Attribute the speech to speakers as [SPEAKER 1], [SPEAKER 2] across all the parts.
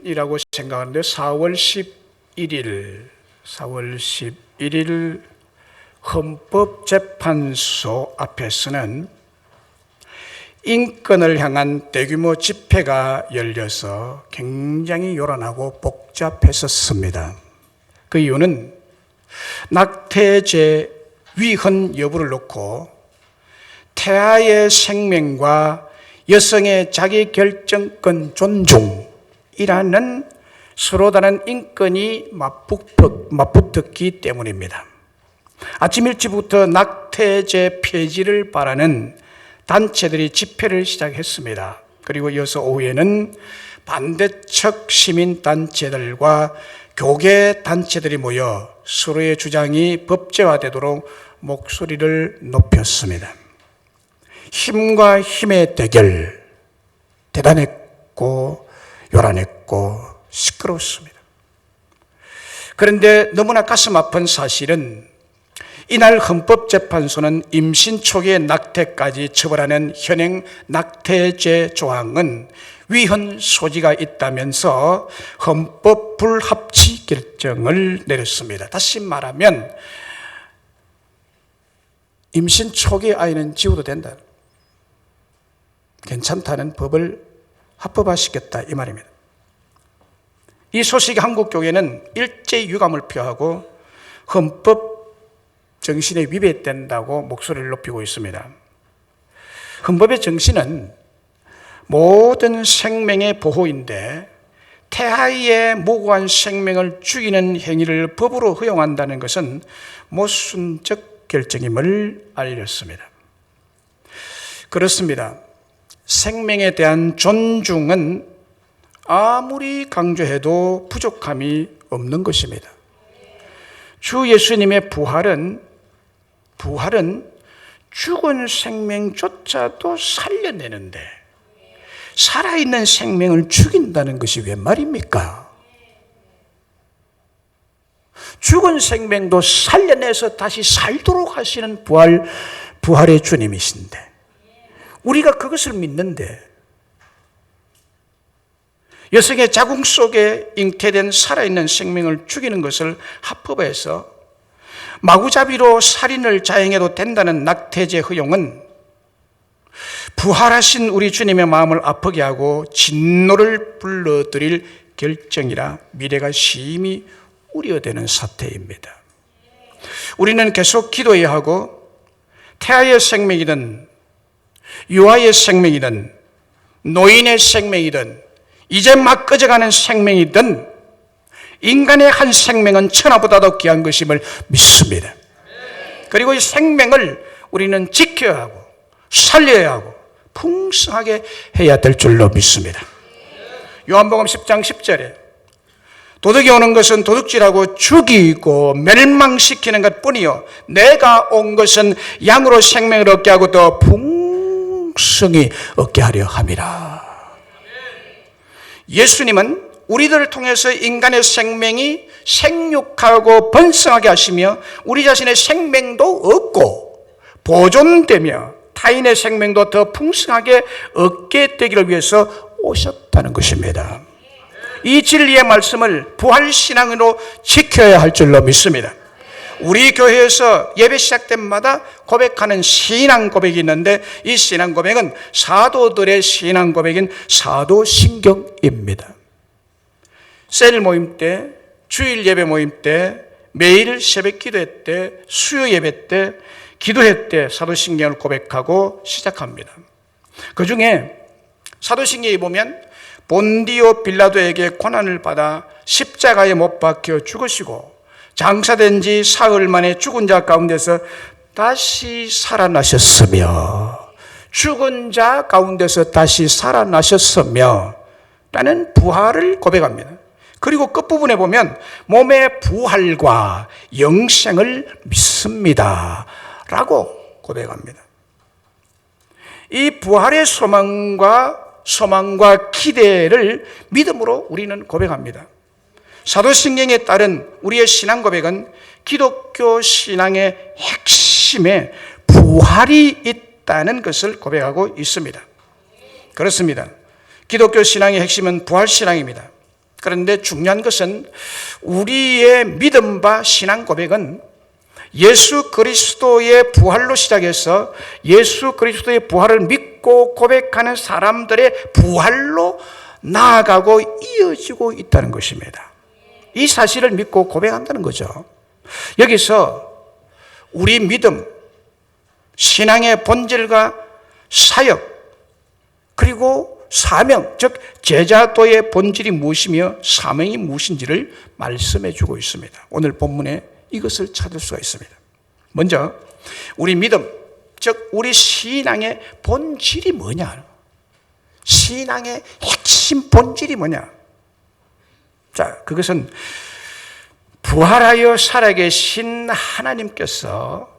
[SPEAKER 1] 오늘이라고 생각하는데 4월 11일 헌법재판소 앞에서는 인권을 향한 대규모 집회가 열려서 굉장히 요란하고 복잡했었습니다. 그 이유는 낙태죄 위헌 여부를 놓고 태아의 생명과 여성의 자기결정권 존중이라는 서로 다른 인권이 맞붙었기 때문입니다. 아침 일찍부터 낙태죄 폐지를 바라는 단체들이 집회를 시작했습니다. 그리고 이어서 오후에는 반대측 시민단체들과 교계단체들이 모여 서로의 주장이 법제화되도록 목소리를 높였습니다. 힘과 힘의 대결, 대단했고 요란했고 시끄러웠습니다. 그런데 너무나 가슴 아픈 사실은 이날 헌법재판소는 임신 초기의 낙태까지 처벌하는 현행 낙태죄 조항은 위헌 소지가 있다면서 헌법 불합치 결정을 내렸습니다. 다시 말하면 임신 초기 아이는 지워도 된다, 괜찮다는 법을 합법화시켰다 이 말입니다. 이 소식이 한국교회는 일제히 유감을 표하고 헌법 정신에 위배된다고 목소리를 높이고 있습니다. 헌법의 정신은 모든 생명의 보호인데 태아의 무고한 생명을 죽이는 행위를 법으로 허용한다는 것은 모순적 결정임을 알렸습니다. 그렇습니다. 생명에 대한 존중은 아무리 강조해도 부족함이 없는 것입니다. 주 예수님의 부활은 죽은 생명조차도 살려내는데 살아있는 생명을 죽인다는 것이 웬 말입니까? 죽은 생명도 살려내서 다시 살도록 하시는 부활의 주님이신데 우리가 그것을 믿는데 여성의 자궁 속에 잉태된 살아있는 생명을 죽이는 것을 합법화해서 마구잡이로 살인을 자행해도 된다는 낙태죄 허용은 부활하신 우리 주님의 마음을 아프게 하고 진노를 불러들일 결정이라 미래가 심히 우려되는 사태입니다. 우리는 계속 기도해야 하고 태아의 생명이든 유아의 생명이든 노인의 생명이든 이제 막 꺼져가는 생명이든 인간의 한 생명은 천하보다도 귀한 것임을 믿습니다. 그리고 이 생명을 우리는 지켜야 하고 살려야 하고 풍성하게 해야 될 줄로 믿습니다. 요한복음 10장 10절에 도둑이 오는 것은 도둑질하고 죽이고 멸망시키는 것뿐이요 내가 온 것은 양으로 생명을 얻게 하고 더 풍성히 얻게 하려 함이라. 예수님은 우리들을 통해서 인간의 생명이 생육하고 번성하게 하시며 우리 자신의 생명도 얻고 보존되며 타인의 생명도 더 풍성하게 얻게 되기를 위해서 오셨다는 것입니다. 이 진리의 말씀을 부활신앙으로 지켜야 할 줄로 믿습니다. 우리 교회에서 예배 시작 때마다 고백하는 신앙 고백이 있는데 이 신앙 고백은 사도들의 신앙 고백인 사도신경입니다. 셀 모임 때, 주일 예배 모임 때, 매일 새벽 기도회 때, 수요 예배 때, 기도회 때 사도신경을 고백하고 시작합니다. 그 중에 사도신경에 보면 본디오 빌라도에게 고난을 받아 십자가에 못 박혀 죽으시고 장사된 지 사흘 만에 죽은 자 가운데서 다시 살아나셨으며 죽은 자 가운데서 다시 살아나셨으며 라는 부활을 고백합니다. 그리고 끝부분에 보면 몸의 부활과 영생을 믿습니다 라고 고백합니다. 이 부활의 소망과 기대를 믿음으로 우리는 고백합니다. 사도신경에 따른 우리의 신앙 고백은 기독교 신앙의 핵심에 부활이 있다는 것을 고백하고 있습니다. 그렇습니다. 기독교 신앙의 핵심은 부활신앙입니다. 그런데 중요한 것은 우리의 믿음과 신앙 고백은 예수 그리스도의 부활로 시작해서 예수 그리스도의 부활을 믿고 고백하는 사람들의 부활로 나아가고 이어지고 있다는 것입니다. 이 사실을 믿고 고백한다는 거죠. 여기서 우리 믿음, 신앙의 본질과 사역, 그리고 사명, 즉 제자도의 본질이 무엇이며 사명이 무엇인지를 말씀해 주고 있습니다. 오늘 본문에 이것을 찾을 수가 있습니다. 먼저 우리 믿음, 즉 우리 신앙의 본질이 뭐냐? 신앙의 핵심 본질이 뭐냐? 자, 그것은 부활하여 살아계신 하나님께서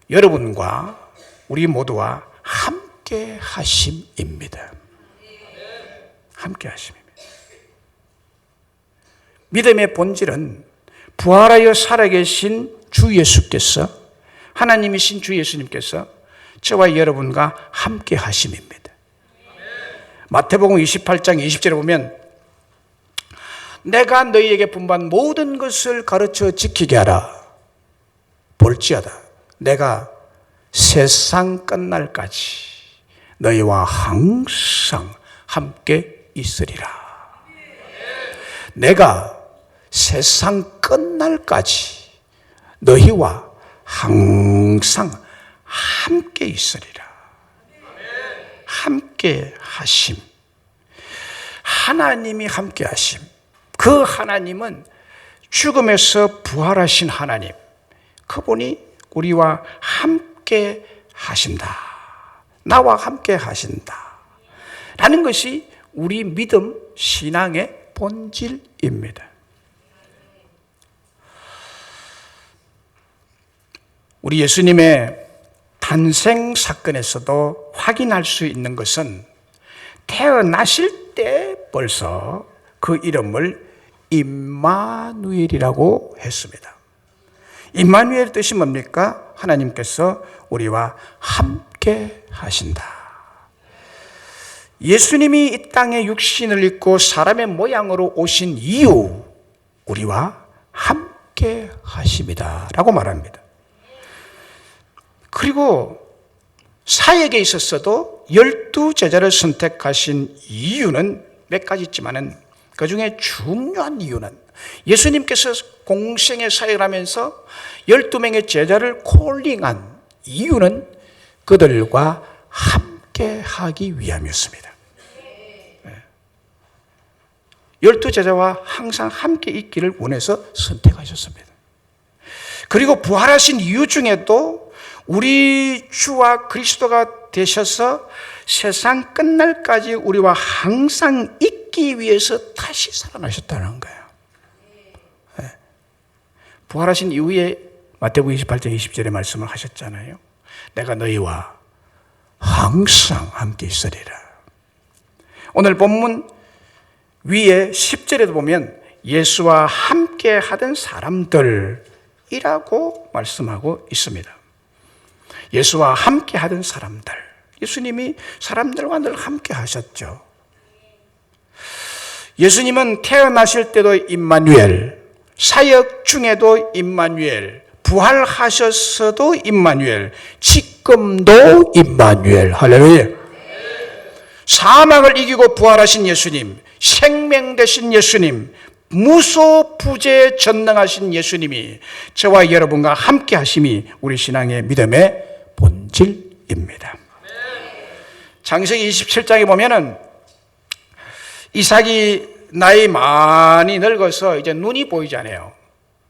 [SPEAKER 1] 여러분과 우리 모두와 함께 하심입니다. 함께 하심입니다. 믿음의 본질은 부활하여 살아계신 주 예수께서, 하나님이신 주 예수님께서 저와 여러분과 함께 하심입니다. 마태복음 28장 20절에 보면 내가 너희에게 분부한 모든 것을 가르쳐 지키게 하라. 볼지어다 내가 세상 끝날까지 너희와 항상 함께 있으리라. 내가 세상 끝날까지 너희와 항상 함께 있으리라. 함께 하심. 하나님이 함께 하심. 그 하나님은 죽음에서 부활하신 하나님. 그분이 우리와 함께 하신다. 나와 함께 하신다. 라는 것이 우리 믿음, 신앙의 본질입니다. 우리 예수님의 탄생 사건에서도 확인할 수 있는 것은 태어나실 때 벌써 그 이름을 임마누엘이라고 했습니다. 임마누엘 뜻이 뭡니까? 하나님께서 우리와 함께 하신다. 예수님이 이 땅에 육신을 입고 사람의 모양으로 오신 이유, 우리와 함께 하심이다 라고 말합니다. 그리고 사역에 있어서도 12제자를 선택하신 이유는 몇 가지 있지만은 그 중에 중요한 이유는 예수님께서 공생의 사역을 하면서 12명의 제자를 콜링한 이유는 그들과 함께 하기 위함이었습니다. 12제자와 항상 함께 있기를 원해서 선택하셨습니다. 그리고 부활하신 이유 중에도 우리 주와 그리스도가 되셔서 세상 끝날까지 우리와 항상 있기 위해서 다시 살아나셨다는 거예요. 부활하신 이후에 마태복음 28장 20절에 말씀을 하셨잖아요. 내가 너희와 항상 함께 있으리라. 오늘 본문 위에 10절에도 보면 예수와 함께 하던 사람들이라고 말씀하고 있습니다. 예수와 함께 하던 사람들. 예수님이 사람들과 늘 함께 하셨죠. 예수님은 태어나실 때도 임마누엘, 사역 중에도 임마누엘, 부활하셨어도 임마누엘, 지금도 임마누엘. 할렐루야. 사망을 이기고 부활하신 예수님, 생명 되신 예수님, 무소부재 전능하신 예수님이 저와 여러분과 함께 하심이 우리 신앙의 믿음의 본질입니다. 창세기 27장에 보면은 이삭이 나이 많이 늙어서 이제 눈이 보이지 않아요.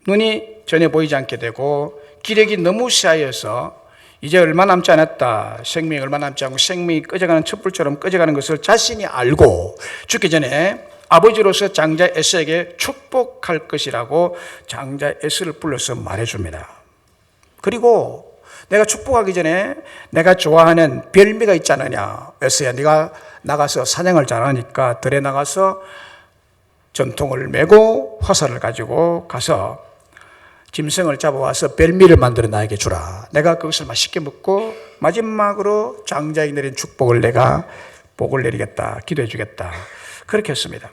[SPEAKER 1] 눈이 전혀 보이지 않게 되고 기력이 너무 쇠하여서 이제 얼마 남지 않았다. 생명이 얼마 남지 않고 생명이 꺼져가는 촛불처럼 꺼져가는 것을 자신이 알고 죽기 전에 아버지로서 장자 에서에게 축복할 것이라고 장자 에서를 불러서 말해줍니다. 그리고 내가 축복하기 전에 내가 좋아하는 별미가 있지 않느냐. 에서야 네가 나가서 사냥을 잘하니까 들에 나가서 전통을 메고 화살을 가지고 가서 짐승을 잡아와서 별미를 만들어 나에게 주라. 내가 그것을 맛있게 먹고 마지막으로 장자에게 내린 축복을 내가 복을 내리겠다. 기도해 주겠다. 그렇게 했습니다.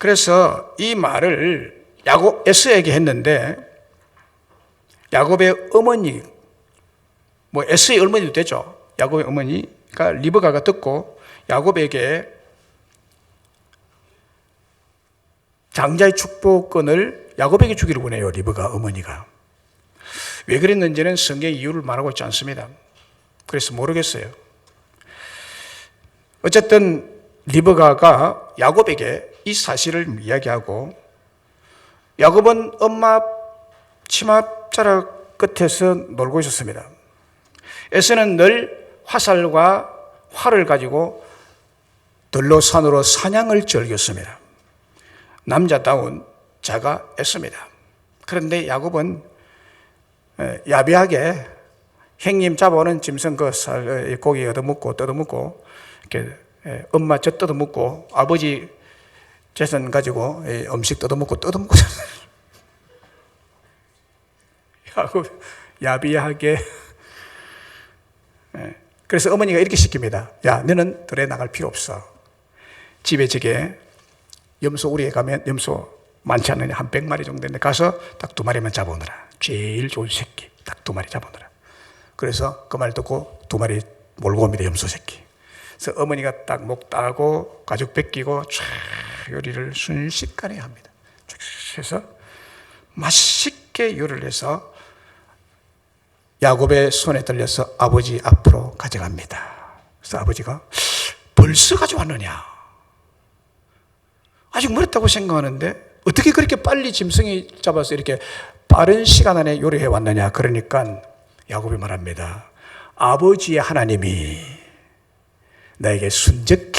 [SPEAKER 1] 그래서 이 말을 에서에게 했는데 야곱의 어머니, 뭐 에서의 어머니도 되죠. 야곱의 어머니가 리브가가 듣고 야곱에게 장자의 축복권을 야곱에게 주기를 원해요. 리브가 어머니가. 왜 그랬는지는 성경의 이유를 말하고 있지 않습니다. 그래서 모르겠어요. 어쨌든 리브가가 야곱에게 이 사실을 이야기하고 야곱은 엄마 치맛자락 끝에서 놀고 있었습니다. 에서는 늘 화살과 활을 가지고 들로 산으로 사냥을 즐겼습니다. 남자다운 자가 에서입니다. 그런데 야곱은 야비하게 형님 잡아오는 짐승 그 고기 얻어먹고 뜯어먹고 이렇게 엄마 젖 뜯어먹고 아버지 재산 가지고 음식 뜯어먹고 야곱 야비하게. 그래서 어머니가 이렇게 시킵니다. 야, 너는 들에 나갈 필요 없어. 집에 저게 염소 우리에 가면 염소 많지 않느냐, 한 100마리 정도 되는데 가서 딱 2마리만 잡아오느라. 제일 좋은 새끼 딱 2마리 잡아오느라. 그래서 그 말 듣고 2마리 몰고 옵니다. 염소 새끼. 그래서 어머니가 딱 목 따고 가죽 벗기고 촤 요리를 순식간에 합니다. 해서 맛있게 요리를 해서 야곱의 손에 들려서 아버지 앞으로 가져갑니다. 그래서 아버지가 벌써 가져왔느냐? 아직 멀었다고 생각하는데 어떻게 그렇게 빨리 짐승이 잡아서 이렇게 빠른 시간 안에 요리해 왔느냐? 그러니까 야곱이 말합니다. 아버지의 하나님이 나에게 순적히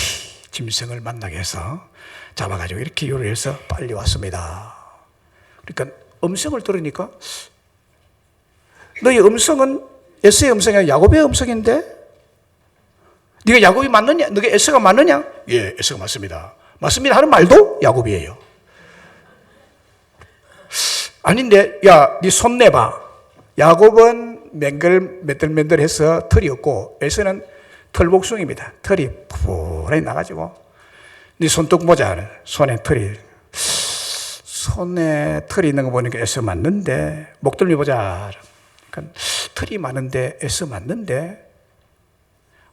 [SPEAKER 1] 짐승을 만나게 해서 잡아가지고 이렇게 요리해서 빨리 왔습니다. 그러니까 음성을 들으니까 너의 음성은 에서의 음성이 아니라 야곱의 음성인데 네가 야곱이 맞느냐? 너가 에서가 맞느냐? 예, 에서가 맞습니다. 맞습니다 하는 말도 야곱이에요. 아닌데 야, 네 손 내봐. 야곱은 맨들맨들해서 털이 없고 에서는 털복숭입니다. 털이 푸르게 나가지고 네 손톱 보자. 손에 털이 있는 거 보니까 에서 맞는데 목덜미 보자. 그러니까 털이 많은데 에서 맞는데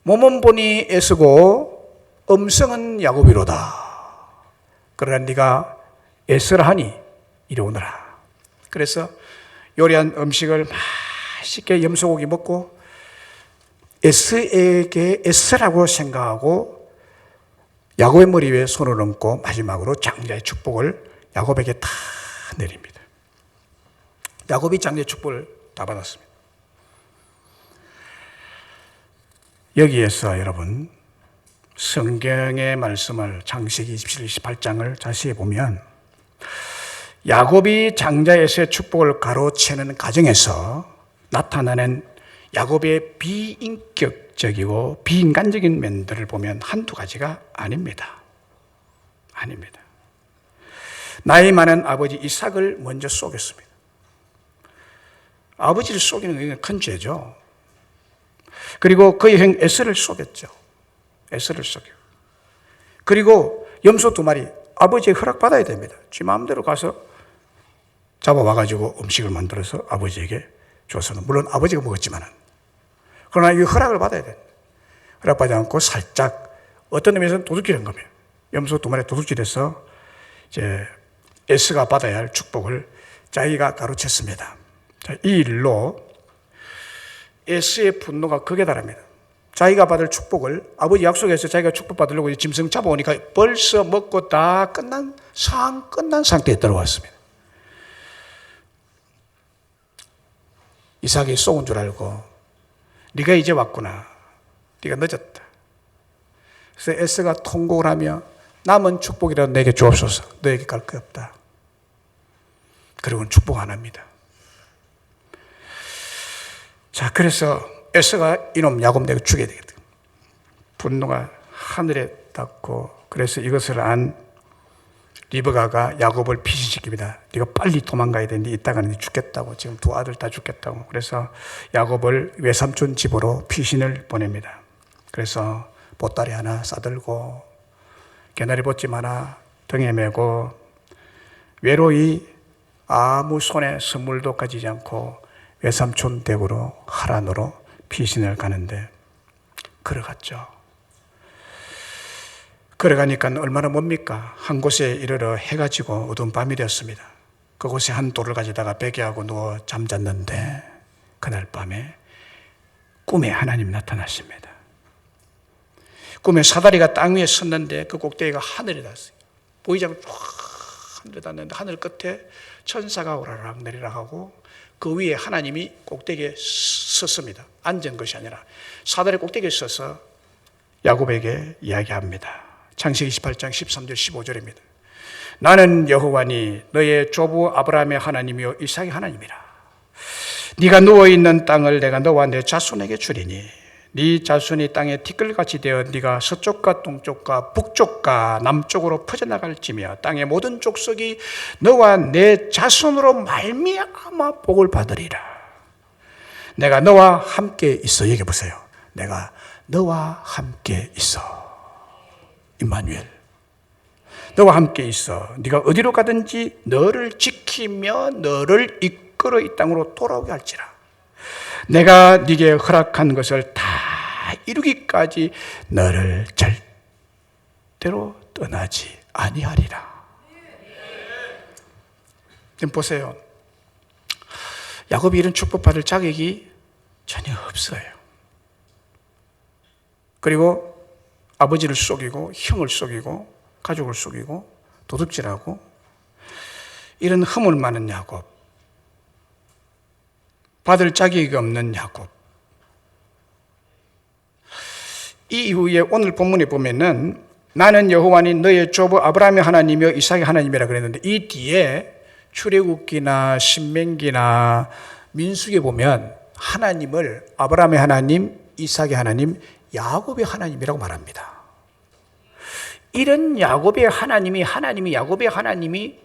[SPEAKER 1] 몸은 보니 에서고 음성은 야곱이로다. 그러나 네가 에서라 하니 이리 오너라. 그래서 요리한 음식을 맛있게 염소고기 먹고 에서에게 에서라고 생각하고 야곱의 머리 위에 손을 얹고 마지막으로 장자의 축복을 야곱에게 다 내립니다. 야곱이 장자의 축복을 다 받았습니다. 여기에서 여러분 성경의 말씀을 창세기 27, 28장을 자세히 보면 야곱이 장자에서의 축복을 가로채는 과정에서 나타나는 야곱의 비인격적이고 비인간적인 면들을 보면 한두 가지가 아닙니다. 아닙니다. 나이 많은 아버지 이삭을 먼저 쏘겠습니다. 아버지를 쏘기는 건 큰 죄죠. 그리고 그의 형 에서를 쏘겠죠. 에서를 쏘고. 그리고 염소 2마리 아버지의 허락받아야 됩니다. 지 마음대로 가서 잡아와가지고 음식을 만들어서 아버지에게 줘서는 물론 아버지가 먹었지만은 그러나 이 허락을 받아야 됩니다. 허락받지 않고 살짝 어떤 의미에서는 도둑질한 겁니다. 염소 2마리 도둑질해서 이제 에서가 받아야 할 축복을 자기가 가로챘습니다. 자, 이 일로 에서의 분노가 극에 달합니다. 자기가 받을 축복을 아버지 약속해서 자기가 축복받으려고 짐승 잡아오니까 벌써 먹고 다 끝난 상태에 들어왔습니다. 이삭이 쏘은 줄 알고 네가 이제 왔구나. 네가 늦었다. 그래서 에서가 통곡을 하며 남은 축복이라도 내게 주옵소서. 너에게 갈 거 없다. 그리고는 축복 안 합니다. 자, 그래서 에서가 이놈 야곱 내가 죽여야 되겠다. 분노가 하늘에 닿고 그래서 이것을 안 리브가가 야곱을 피신시킵니다. 네가 빨리 도망가야 되는데 이따가는 네 죽겠다고. 지금 2 아들 다 죽겠다고. 그래서 야곱을 외삼촌 집으로 피신을 보냅니다. 그래서 보따리 하나 싸들고 개나리 보찜 하나 등에 메고 외로이 아무 손에 선물도 가지지 않고 외삼촌 댁으로 하란으로 피신을 가는데 걸어갔죠. 걸어가니까 얼마나 멉니까? 한 곳에 이르러 해가 지고 어두운 밤이 되었습니다. 그곳에 한 돌을 가지다가 베개하고 누워 잠잤는데 그날 밤에 꿈에 하나님이 나타나십니다. 꿈에 사다리가 땅 위에 섰는데 그 꼭대기가 하늘에 닿았어요. 보이지 않고 하늘에 닿는데 하늘 끝에 천사가 오라락 내리락 하고 그 위에 하나님이 꼭대기에 섰습니다. 앉은 것이 아니라 사다리 꼭대기에 서서 야곱에게 이야기합니다. 창세기 28장 13절 15절입니다. 나는 여호와니 너의 조부 아브라함의 하나님이요 이삭의 하나님이라. 네가 누워있는 땅을 내가 너와 내 자손에게 주리니 네 자손이 땅에 티끌같이 되어 네가 서쪽과 동쪽과 북쪽과 남쪽으로 퍼져나갈지며 땅의 모든 족속이 너와 내 자손으로 말미암아 복을 받으리라. 내가 너와 함께 있어. 얘기해 보세요. 내가 너와 함께 있어. 임마누엘, 너와 함께 있어. 네가 어디로 가든지 너를 지키며 너를 이끌어 이 땅으로 돌아오게 할지라. 내가 네게 허락한 것을 다 이루기까지 너를 절대로 떠나지 아니하리라. 지금 보세요. 야곱이 이런 축복받을 자격이 전혀 없어요. 그리고 아버지를 속이고 형을 속이고 가족을 속이고 도둑질하고 이런 허물 많은 야곱, 받을 자격이 없는 야곱. 이 이후에 오늘 본문에 보면은 나는 여호와니 너의 조부 아브라함의 하나님이요 이삭의 하나님이라 그랬는데 이 뒤에 출애굽기나 신명기나 민수기에 보면 하나님을 아브라함의 하나님, 이삭의 하나님, 야곱의 하나님이라고 말합니다. 이런 야곱의 하나님이 야곱의 하나님이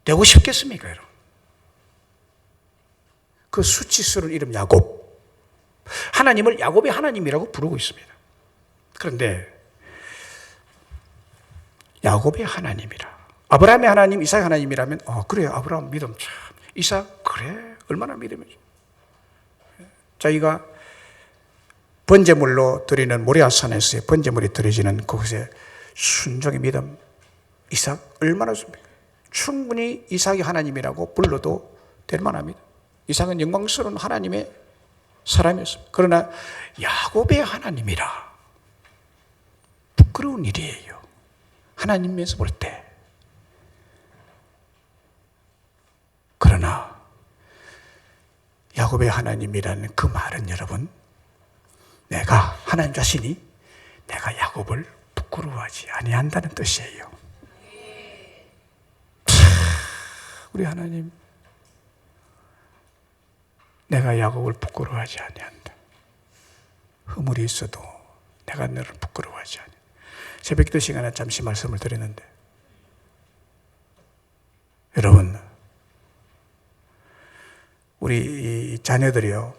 [SPEAKER 1] 되고 싶겠습니까, 여러분? 그 수치스러운 이름 야곱. 하나님을 야곱의 하나님이라고 부르고 있습니다. 그런데 야곱의 하나님이라. 아브라함의 하나님, 이삭의 하나님이라면 그래, 아브라함 믿음 참. 이삭 그래, 얼마나 믿음이지. 자기가 번제물로 드리는 모리아산에서의 번제물이 드려지는 그곳에 순종의 믿음, 이삭 얼마나 좋습니까? 충분히 이삭이 하나님이라고 불러도 될 만합니다. 이삭은 영광스러운 하나님의 사람이었습니다. 그러나 야곱의 하나님이라 부끄러운 일이에요. 하나님에서 볼 때. 그러나 야곱의 하나님이라는 그 말은 여러분, 내가 하나님 자신이 내가 야곱을 부끄러워하지 아니한다는 뜻이에요. 우리 하나님, 내가 야곱을 부끄러워하지 아니한다. 허물이 있어도 내가 너를 부끄러워하지 아니한다. 새벽기도 시간에 잠시 말씀을 드렸는데 여러분, 우리 자녀들이요,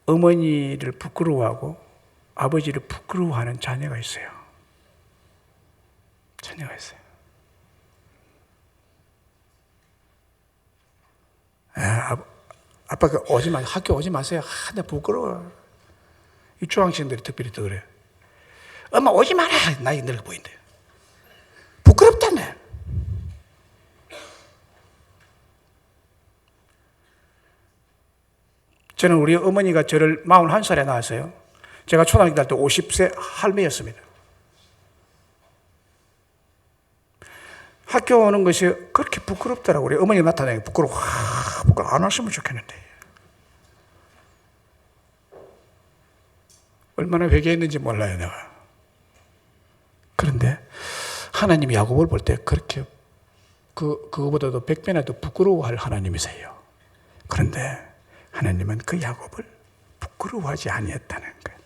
[SPEAKER 1] 어머니를 부끄러워하고 아버지를 부끄러워하는 자녀가 있어요. 자녀가 있어요. 아빠가 오지 마, 학교 오지 마세요. 나 부끄러워. 이 중학생들이 특별히 더 그래. 엄마 오지 마라. 나이 늙어 보인대. 부끄럽다네. 저는 우리 어머니가 저를 41살에 낳았어요. 제가 초등학교 다닐 때 50세 할매였습니다. 학교 오는 것이 그렇게 부끄럽더라고요. 우리 어머니 나타나니까 부끄러워 안 왔으면 좋겠는데. 얼마나 회개했는지 몰라요, 내가. 그런데 하나님이 야곱을 볼 때 그렇게 그거보다도 100배나 더 부끄러워할 하나님이세요. 그런데 하나님은 그 야곱을 부끄러워하지 아니했다는 거예요.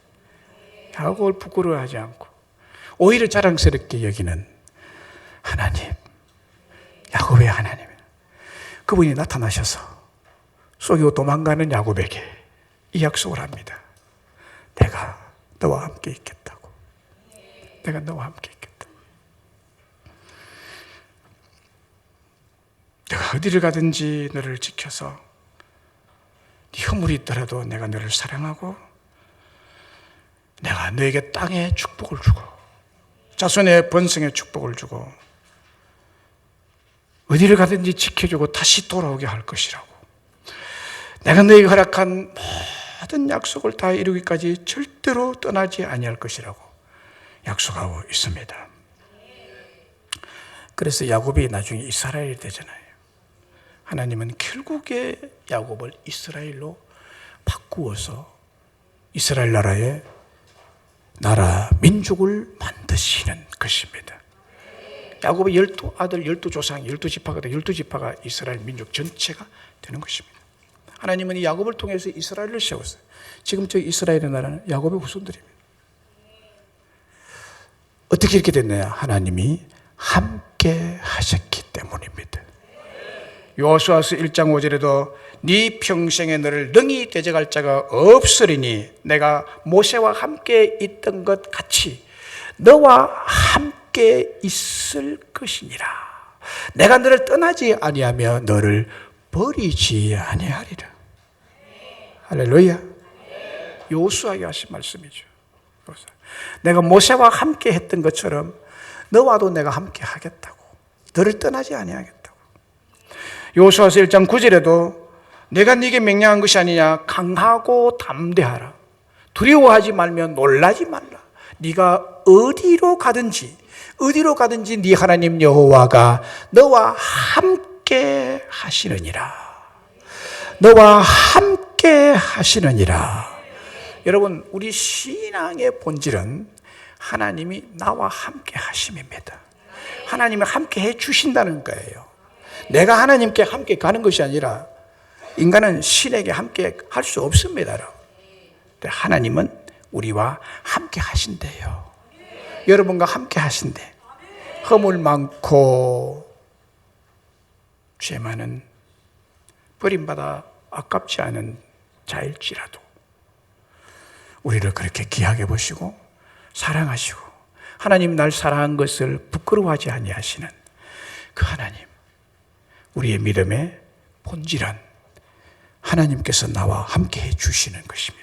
[SPEAKER 1] 야곱을 부끄러워하지 않고 오히려 자랑스럽게 여기는 하나님, 야곱의 하나님. 그분이 나타나셔서 속이고 도망가는 야곱에게 이 약속을 합니다. 내가 너와 함께 있겠다고. 내가 너와 함께 있겠다. 내가 어디를 가든지 너를 지켜서 네 허물이 있더라도 내가 너를 사랑하고 내가 너에게 땅의 축복을 주고 자손의 번성의 축복을 주고 어디를 가든지 지켜주고 다시 돌아오게 할 것이라고. 내가 너에게 허락한 모든 약속을 다 이루기까지 절대로 떠나지 아니할 것이라고 약속하고 있습니다. 그래서 야곱이 나중에 이스라엘이 되잖아요. 하나님은 결국에 야곱을 이스라엘로 바꾸어서 이스라엘 나라의 나라 민족을 만드시는 것입니다. 야곱의 12아들, 12조상, 12지파가 돼 12지파가 이스라엘 민족 전체가 되는 것입니다. 하나님은 이 야곱을 통해서 이스라엘을 세웠어요. 지금 저 이스라엘의 나라는 야곱의 후손들입니다. 어떻게 이렇게 됐느냐? 하나님이 함께 하셨기 때문입니다. 여호수아서 1장 5절에도 네 평생에 너를 능히 대적할 자가 없으리니 내가 모세와 함께 있던 것 같이 너와 함께 있을 것이니라. 내가 너를 떠나지 아니하며 너를 버리지 아니하리라. 할렐루야. 여호수아에게 하신 말씀이죠. 내가 모세와 함께 했던 것처럼 너와도 내가 함께 하겠다고. 너를 떠나지 아니하겠다고. 여호수아서 1장 9절에도 내가 네게 명령한 것이 아니냐. 강하고 담대하라. 두려워하지 말며 놀라지 말라. 네가 어디로 가든지 네 하나님 여호와가 너와 함께 하시느니라. 너와 함께 하시느니라. 여러분, 우리 신앙의 본질은 하나님이 나와 함께 하심입니다. 하나님이 함께 해 주신다는 거예요. 내가 하나님께 함께 가는 것이 아니라 인간은 신에게 함께 할 수 없습니다. 하나님은 우리와 함께 하신대요. 여러분과 함께 하신대. 허물 많고 죄 많은 버림받아 아깝지 않은 자일지라도 우리를 그렇게 귀하게 보시고 사랑하시고 하나님 날 사랑한 것을 부끄러워하지 아니하시는 그 하나님, 우리의 믿음의 본질은 하나님께서 나와 함께 해주시는 것입니다.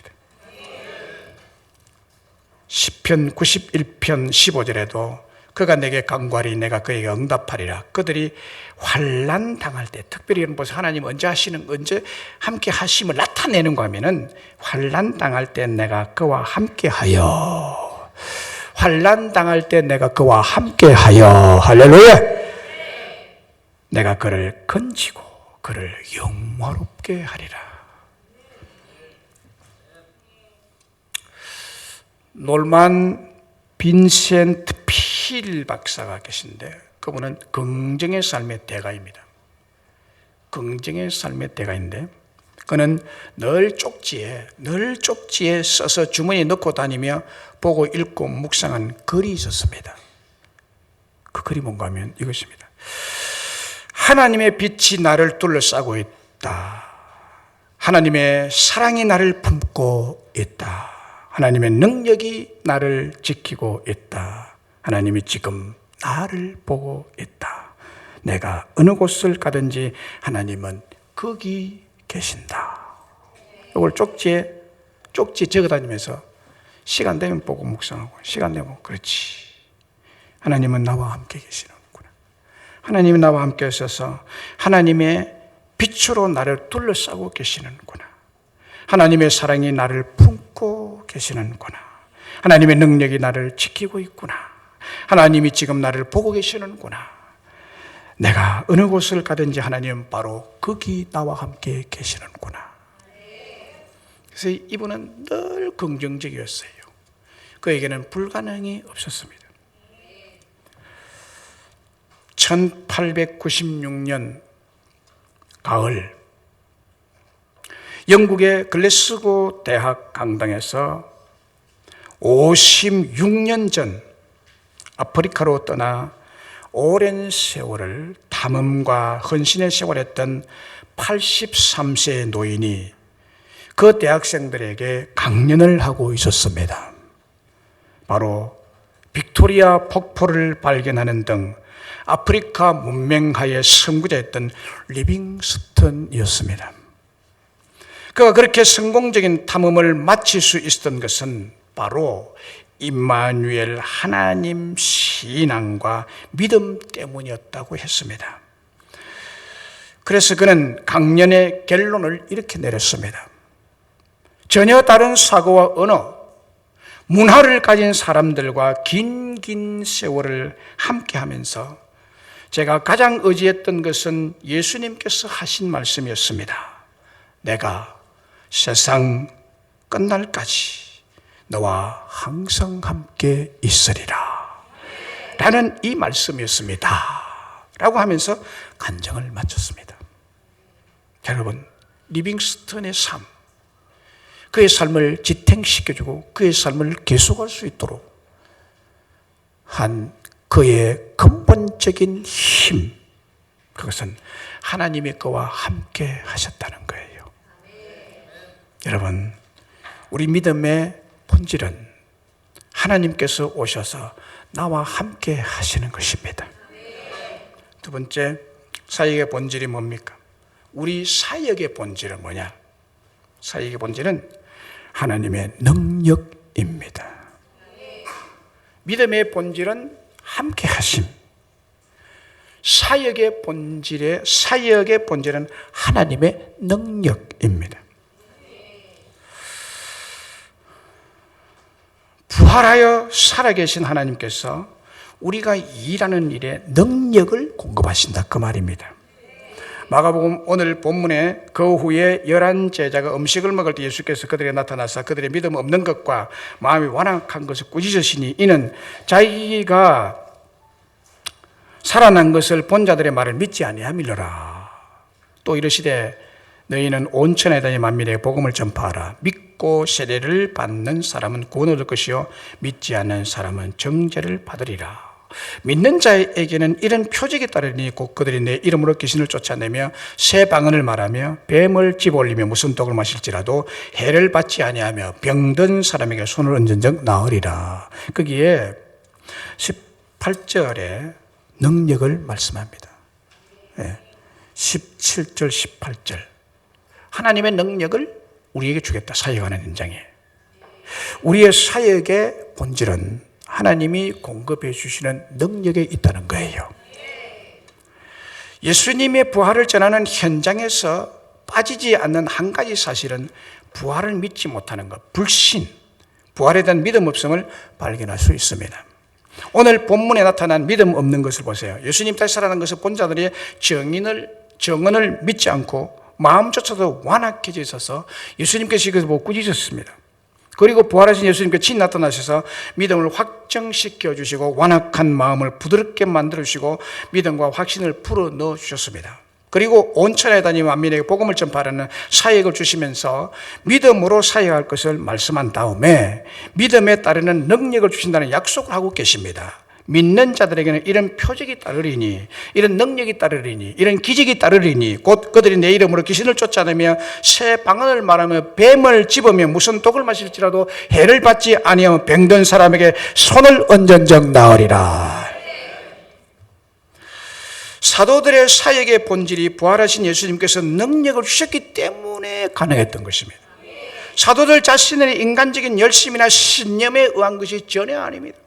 [SPEAKER 1] 시편 91편 15절에도 그가 내게 간구하리 내가 그에게 응답하리라. 그들이 환난 당할 때, 특별히 하나님 언제 함께 하심을 나타내는 거 하면은 환난 당할 때 내가 그와 함께하여, 환난 당할 때 내가 그와 함께하여, 할렐루야. 내가 그를 건지고 그를 영화롭게 하리라. 놀만 빈센트 필 박사가 계신데 그분은 긍정의 삶의 대가입니다. 긍정의 삶의 대가인데 그는 늘 쪽지에 써서 주머니에 넣고 다니며 보고 읽고 묵상한 글이 있었습니다. 그 글이 뭔가 하면 이것입니다. 하나님의 빛이 나를 둘러싸고 있다. 하나님의 사랑이 나를 품고 있다. 하나님의 능력이 나를 지키고 있다. 하나님이 지금 나를 보고 있다. 내가 어느 곳을 가든지 하나님은 거기 계신다. 이걸 쪽지에 적어 다니면서 시간 되면 보고 묵상하고 시간 되면 그렇지. 하나님은 나와 함께 계시는구나. 하나님이 나와 함께 하셔서 하나님의 빛으로 나를 둘러싸고 계시는구나. 하나님의 사랑이 나를 품고 계시는구나. 하나님의 능력이 나를 지키고 있구나. 하나님이 지금 나를 보고 계시는구나. 내가 어느 곳을 가든지 하나님은 바로 거기 나와 함께 계시는구나. 그래서 이분은 늘 긍정적이었어요. 그에게는 불가능이 없었습니다. 1896년 가을 영국의 글래스고 대학 강당에서 56년 전 아프리카로 떠나 오랜 세월을 탐험과 헌신의 세월을 했던 83세의 노인이 그 대학생들에게 강연을 하고 있었습니다. 바로 빅토리아 폭포를 발견하는 등 아프리카 문명화의 선구자였던 리빙스턴이었습니다. 그가 그렇게 성공적인 탐험을 마칠 수 있었던 것은 바로 임마누엘 하나님 신앙과 믿음 때문이었다고 했습니다. 그래서 그는 강연의 결론을 이렇게 내렸습니다. 전혀 다른 사고와 언어, 문화를 가진 사람들과 긴 세월을 함께 하면서 제가 가장 의지했던 것은 예수님께서 하신 말씀이었습니다. 내가 세상 끝날까지 너와 항상 함께 있으리라 라는 이 말씀이었습니다 라고 하면서 간증을 마쳤습니다. 여러분, 리빙스턴의 삶, 그의 삶을 지탱시켜주고 그의 삶을 계속할 수 있도록 한 그의 근본적인 힘, 그것은 하나님이 그와 함께 하셨다는 거예요. 여러분, 우리 믿음의 본질은 하나님께서 오셔서 나와 함께 하시는 것입니다. 두 번째, 사역의 본질이 뭡니까? 우리 사역의 본질은 뭐냐? 사역의 본질은 하나님의 능력입니다. 믿음의 본질은 함께 하심. 사역의 본질은 하나님의 능력입니다. 부활하여 살아계신 하나님께서 우리가 일하는 일에 능력을 공급하신다, 그 말입니다. 마가복음 오늘 본문에 그 후에 11 제자가 음식을 먹을 때 예수께서 그들에게 나타나서 그들의 믿음 없는 것과 마음이 완악한 것을 꾸짖으시니 이는 자기가 살아난 것을 본 자들의 말을 믿지 아니함이로라. 또 이르시되 너희는 온 천하에 다니 만민에게 복음을 전파하라. 믿고 세례를 받는 사람은 구원 얻을 것이요 믿지 않는 사람은 정죄를 받으리라. 믿는 자에게는 이런 표적이 따르니 곧 그들이 내 이름으로 귀신을 쫓아내며 새 방언을 말하며 뱀을 집어올리며 무슨 독을 마실지라도 해를 받지 아니하며 병든 사람에게 손을 얹은 적 나으리라. 거기에 18절에 능력을 말씀합니다. 17절 18절 하나님의 능력을 우리에게 주겠다. 사역하는 현장에 우리의 사역의 본질은 하나님이 공급해 주시는 능력에 있다는 거예요. 예수님의 부활을 전하는 현장에서 빠지지 않는 한 가지 사실은 부활을 믿지 못하는 것, 불신, 부활에 대한 믿음 없음을 발견할 수 있습니다. 오늘 본문에 나타난 믿음 없는 것을 보세요. 예수님 다시 살아난 것을 본 자들이 정언을 믿지 않고 마음조차도 완악해져 있어서 예수님께서 이것을 보고 꾸짖으셨습니다. 그리고 부활하신 예수님께 친 나타나셔서 믿음을 확정시켜 주시고 완악한 마음을 부드럽게 만들어 주시고 믿음과 확신을 풀어 넣어 주셨습니다. 그리고 온 천하에 다니며 만민에게 복음을 전파하는 사역을 주시면서 믿음으로 사역할 것을 말씀한 다음에 믿음에 따르는 능력을 주신다는 약속을 하고 계십니다. 믿는 자들에게는 이런 표적이 따르리니, 이런 능력이 따르리니, 이런 기적이 따르리니, 곧 그들이 내 이름으로 귀신을 쫓아내며 새 방언을 말하며 뱀을 집으며 무슨 독을 마실지라도 해를 받지 아니하며 병든 사람에게 손을 얹은 적 나으리라. 사도들의 사역의 본질이 부활하신 예수님께서 능력을 주셨기 때문에 가능했던 것입니다. 사도들 자신의 인간적인 열심이나 신념에 의한 것이 전혀 아닙니다.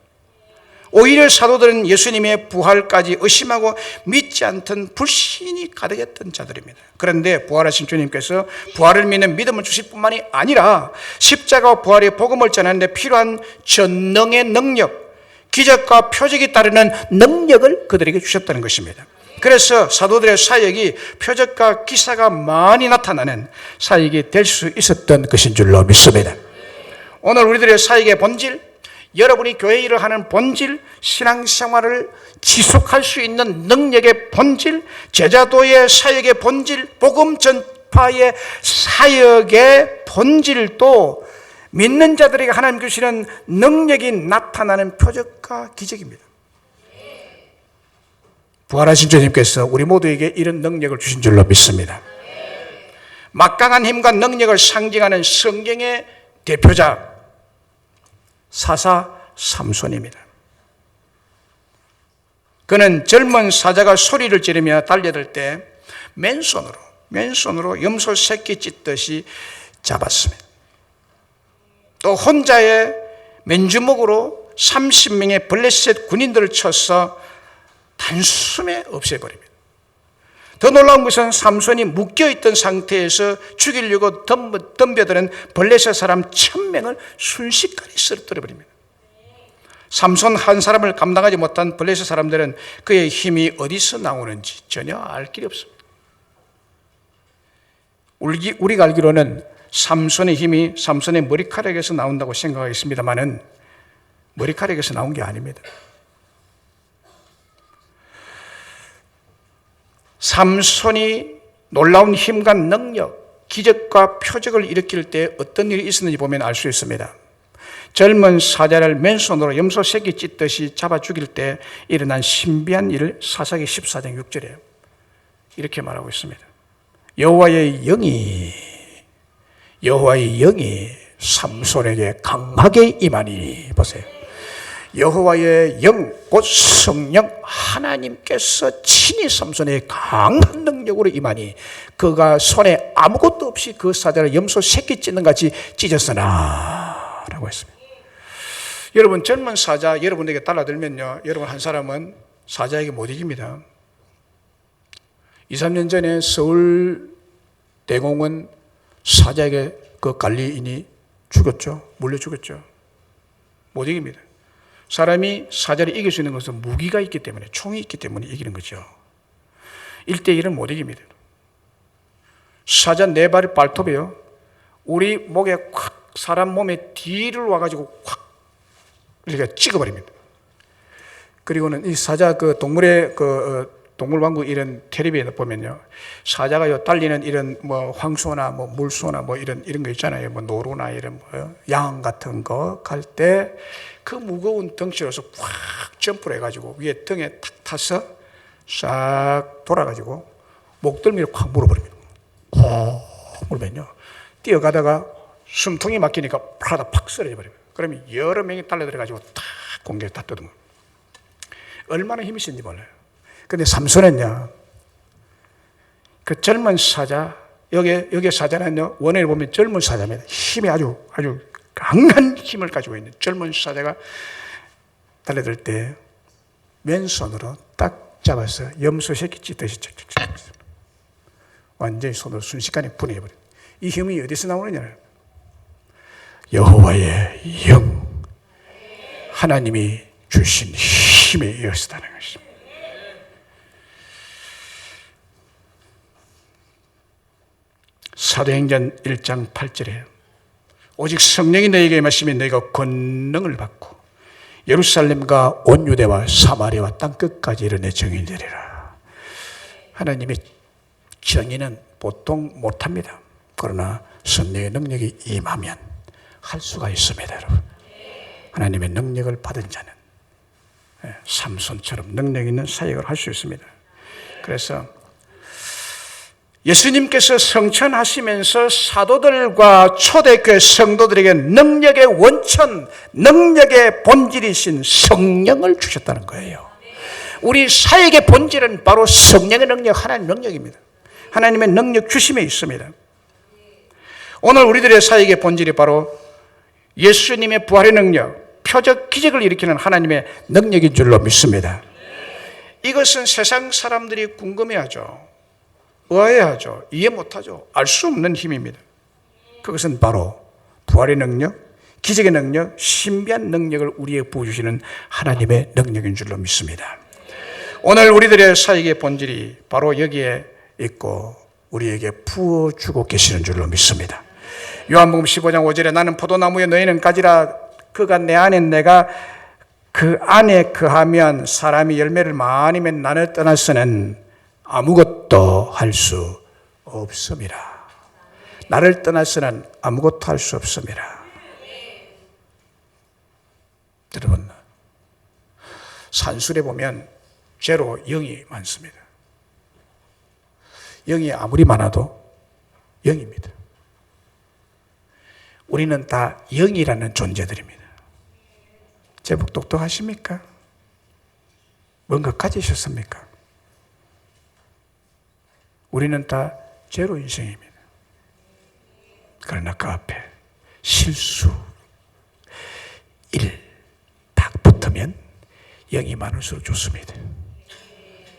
[SPEAKER 1] 오히려 사도들은 예수님의 부활까지 의심하고 믿지 않던 불신이 가득했던 자들입니다. 그런데 부활하신 주님께서 부활을 믿는 믿음을 주실 뿐만이 아니라 십자가와 부활의 복음을 전하는 데 필요한 전능의 능력, 기적과 표적이 따르는 능력을 그들에게 주셨다는 것입니다. 그래서 사도들의 사역이 표적과 기사가 많이 나타나는 사역이 될 수 있었던 것인 줄로 믿습니다. 오늘 우리들의 사역의 본질, 여러분이 교회 일을 하는 본질, 신앙생활을 지속할 수 있는 능력의 본질, 제자도의 사역의 본질, 복음 전파의 사역의 본질도 믿는 자들에게 하나님 주시는 능력이 나타나는 표적과 기적입니다. 부활하신 주님께서 우리 모두에게 이런 능력을 주신 줄로 믿습니다. 막강한 힘과 능력을 상징하는 성경의 대표자 사사 삼손입니다. 그는 젊은 사자가 소리를 지르며 달려들 때 맨손으로 염소 새끼 찢듯이 잡았습니다. 또 혼자의 맨주먹으로 30명의 블레셋 군인들을 쳐서 단숨에 없애버립니다. 더 놀라운 것은 삼손이 묶여있던 상태에서 죽이려고 덤벼드는 블레셋 사람 1000명을 순식간에 쓰러뜨려버립니다. 삼손 한 사람을 감당하지 못한 블레셋 사람들은 그의 힘이 어디서 나오는지 전혀 알 길이 없습니다. 우리가 알기로는 삼손의 힘이 삼손의 머리카락에서 나온다고 생각하겠습니다만은 머리카락에서 나온 게 아닙니다. 삼손이 놀라운 힘과 능력, 기적과 표적을 일으킬 때 어떤 일이 있었는지 보면 알 수 있습니다. 젊은 사자를 맨손으로 염소 새끼 찢듯이 잡아 죽일 때 일어난 신비한 일을 사사기 14장 6절에 이렇게 말하고 있습니다. 여호와의 영이 삼손에게 강하게 임하니, 보세요. 여호와의 영, 곧 성령 하나님께서 친히 삼손에게 강한 능력으로 임하니 그가 손에 아무것도 없이 그 사자를 염소 새끼 찢는 같이 찢었으나 라고 했습니다. 여러분, 젊은 사자 여러분에게 달라들면요, 여러분 한 사람은 사자에게 못 이깁니다. 2, 3년 전에 서울 대공원 사자에게 그 관리인이 죽였죠. 물려 죽였죠. 못 이깁니다. 사람이 사자를 이길 수 있는 것은 무기가 있기 때문에, 총이 있기 때문에 이기는 거죠. 1대1은 못 이깁니다. 사자 4발의 발톱이요, 우리 목에 확, 사람 몸에 뒤를 와가지고 확 이렇게 찍어버립니다. 그리고는 이 사자 그 동물의 동물왕국 이런 텔레비에 보면요, 사자가 달리는 이런 뭐 황소나 뭐 물소나 뭐 이런 거 있잖아요. 뭐 노루나 이런 양 같은 거 갈 때 그 무거운 덩치로서 확 점프를 해가지고 위에 등에 탁 타서 싹 돌아가지고 목덜미를 확 물어버립니다. 물면요, 뛰어가다가 숨통이 막히니까 파다 팍 쓰러져 버립니다. 그러면 여러 명이 달려들어가지고 탁 공격을 다 뜯은 거예요. 얼마나 힘이 센지 몰라요. 근데 삼손은요, 그 젊은 사자, 여기 사자는요, 원어를 보면 젊은 사자입니다. 힘이 아주 강한 힘을 가지고 있는 젊은 사자가 달려들 때 맨손으로 딱 잡아서 염소 새끼 찢듯이 완전히 손으로 순식간에 분해해버려요. 이 힘이 어디서 나오느냐? 여호와의 영, 하나님이 주신 힘에 의해서다는 것입니다. 사도행전 1장 8절에 오직 성령이 너희에게 임하시면 너희가 권능을 받고 예루살렘과 온 유대와 사마리아와 땅끝까지 이르내 증인이 되리라. 하나님의 정의는 보통 못합니다. 그러나 성령의 능력이 임하면 할 수가 있습니다, 여러분. 하나님의 능력을 받은 자는 삼손처럼 능력 있는 사역을 할 수 있습니다. 그래서 예수님께서 성천하시면서 사도들과 초대교회 성도들에게 능력의 원천, 능력의 본질이신 성령을 주셨다는 거예요. 우리 사역의 본질은 바로 성령의 능력, 하나님의 능력입니다. 하나님의 능력 주심에 있습니다. 오늘 우리들의 사역의 본질이 바로 예수님의 부활의 능력, 표적 기적을 일으키는 하나님의 능력인 줄로 믿습니다. 이것은 세상 사람들이 궁금해하죠. 의아해하죠. 이해 못하죠. 알 수 없는 힘입니다. 그것은 바로 부활의 능력, 기적의 능력, 신비한 능력을 우리에게 부어주시는 하나님의 능력인 줄로 믿습니다. 오늘 우리들의 사역의 본질이 바로 여기에 있고 우리에게 부어주고 계시는 줄로 믿습니다. 요한복음 15장 5절에 나는 포도나무에 너희는 가지라, 그가 내 안에 내가 그 안에 거하면 사람이 열매를 많이 맺는 나를 떠나서는 아무것도 할 수 없습니다. 나를 떠나서는 아무것도 할 수 없습니다. 여러분, 산술에 보면 죄로 영이 많습니다. 영이 아무리 많아도 영입니다. 우리는 다 영이라는 존재들입니다. 제법 똑똑하십니까? 뭔가 가지셨습니까? 우리는 다 제로 인생입니다. 그러나 그 앞에 실수, 일 딱 붙으면 0이 많을수록 좋습니다.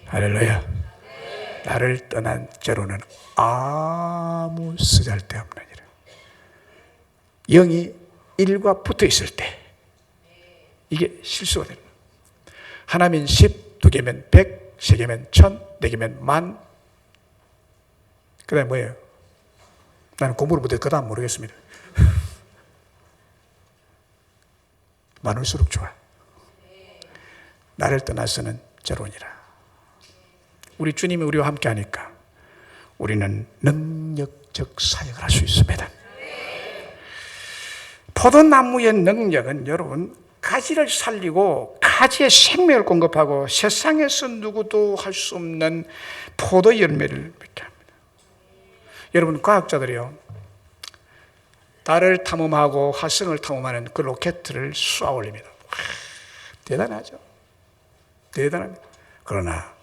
[SPEAKER 1] 할렐루야. 나를 떠난 제로는 아무 쓰잘데없느니라. 0이 1과 붙어 있을 때 이게 실수가 됩니다. 하나면 10, 2개면 100, 3개면 1000, 4개면 10,000. 그 다음에 뭐예요? 나는 공부를 못해 그 다음 모르겠습니다. 많을수록 좋아. 나를 떠나서는 제로니라. 우리 주님이 우리와 함께 하니까 우리는 능력적 사역을 할 수 있습니다. 포도나무의 능력은 여러분 가지를 살리고 가지에 생명을 공급하고 세상에서 누구도 할 수 없는 포도 열매를 맺게 합니다. 여러분 과학자들이요, 달을 탐험하고 화성을 탐험하는 그 로켓을 쏘아 올립니다. 대단하죠. 대단합니다. 그러나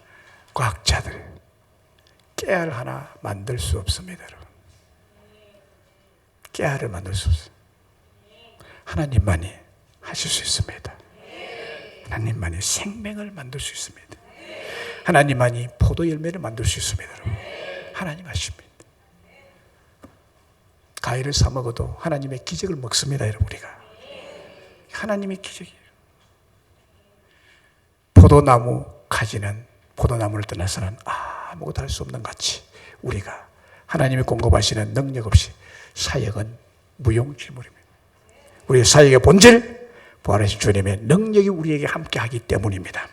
[SPEAKER 1] 과학자들 깨알 하나 만들 수 없습니다. 여러분. 깨알을 만들 수 없어요. 하나님만이 하실 수 있습니다. 하나님만이 생명을 만들 수 있습니다. 하나님만이 포도 열매를 만들 수 있습니다. 여러분. 하나님 하십니다. 과일을 사 먹어도 하나님의 기적을 먹습니다. 여러분. 우리가 하나님의 기적이에요. 포도나무 가지는 포도나무를 떠나서는 아무것도 할 수 없는 같이 우리가 하나님이 공급하시는 능력 없이 사역은 무용지물입니다. 우리의 사역의 본질, 부활하신 주님의 능력이 우리에게 함께하기 때문입니다.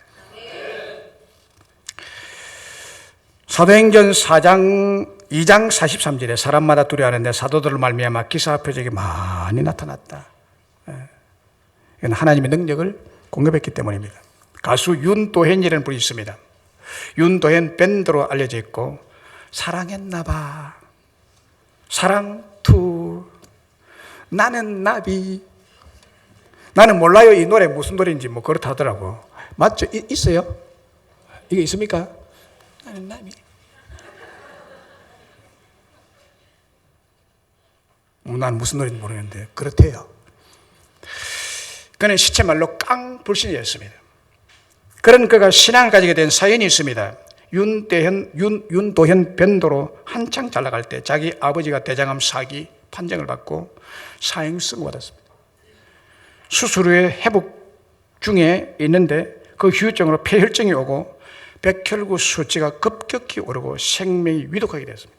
[SPEAKER 1] 사도행전 2장 43절에 사람마다 두려워하는데 사도들을 말미암아 기사와 표적이 많이 나타났다. 이건 하나님의 능력을 공급했기 때문입니다. 가수 윤도현이라는 분이 있습니다. 윤도현 밴드로 알려져 있고 사랑했나봐, 사랑투, 나는 나비. 나는 몰라요 이 노래 무슨 노래인지 뭐 그렇다 하더라고. 맞죠? 있어요? 이게 있습니까? 나는 나비. 난 무슨 노래인지 모르겠는데 그렇대요. 그는 시체말로 깡불신이었습니다. 그런 그가 신앙을 가지게 된 사연이 있습니다. 윤도현 변도로 한창 잘 나갈 때 자기 아버지가 대장암 4기 판정을 받고 사형 선고받았습니다. 수술 후에 회복 중에 있는데 그 후유증으로 폐혈증이 오고 백혈구 수치가 급격히 오르고 생명이 위독하게 됐습니다.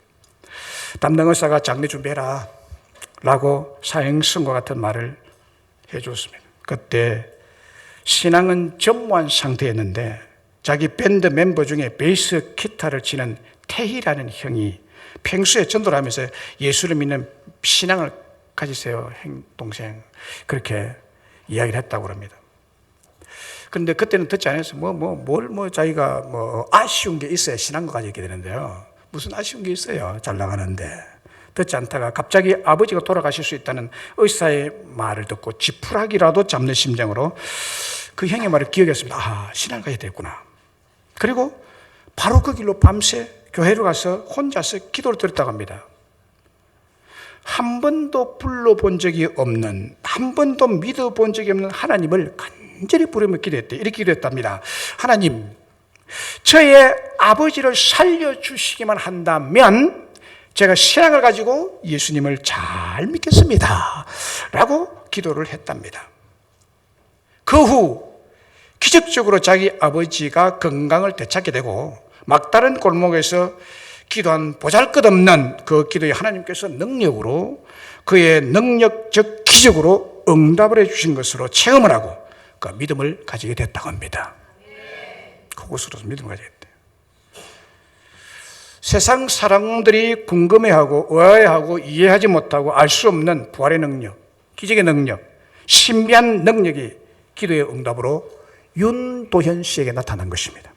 [SPEAKER 1] 담당 의사가 장례 준비해라 라고 사형 선고 같은 말을 해줬습니다. 그때 신앙은 전무한 상태였는데 자기 밴드 멤버 중에 베이스 기타를 치는 태희라는 형이 평소에 전도를 하면서 예수를 믿는 신앙을 가지세요 동생, 그렇게 이야기를 했다고 합니다. 그런데 그때는 듣지 않았어요. 자기가 아쉬운 게 있어야 신앙을 가지게 되는데요. 무슨 아쉬운 게 있어요. 잘 나가는데. 듣지 않다가 갑자기 아버지가 돌아가실 수 있다는 의사의 말을 듣고 지푸라기라도 잡는 심정으로 그 형의 말을 기억했습니다. 신앙을 가져야 되겠구나. 그리고 바로 그 길로 밤새 교회로 가서 혼자서 기도를 드렸다고 합니다. 한 번도 불러본 적이 없는, 한 번도 믿어본 적이 없는 하나님을 간절히 부르며 기도했대. 이렇게 기도했답니다. 하나님, 저의 아버지를 살려주시기만 한다면 제가 신앙을 가지고 예수님을 잘 믿겠습니다 라고 기도를 했답니다. 그 후 기적적으로 자기 아버지가 건강을 되찾게 되고 막다른 골목에서 기도한 보잘것없는 그 기도에 하나님께서 능력으로 그의 능력적 기적으로 응답을 해주신 것으로 체험을 하고 그 믿음을 가지게 됐다고 합니다. 그곳으로서 믿음을 가지게 됐대요. 세상 사람들이 궁금해하고 의아해하고 이해하지 못하고 알 수 없는 부활의 능력, 기적의 능력, 신비한 능력이 기도의 응답으로 윤도현 씨에게 나타난 것입니다.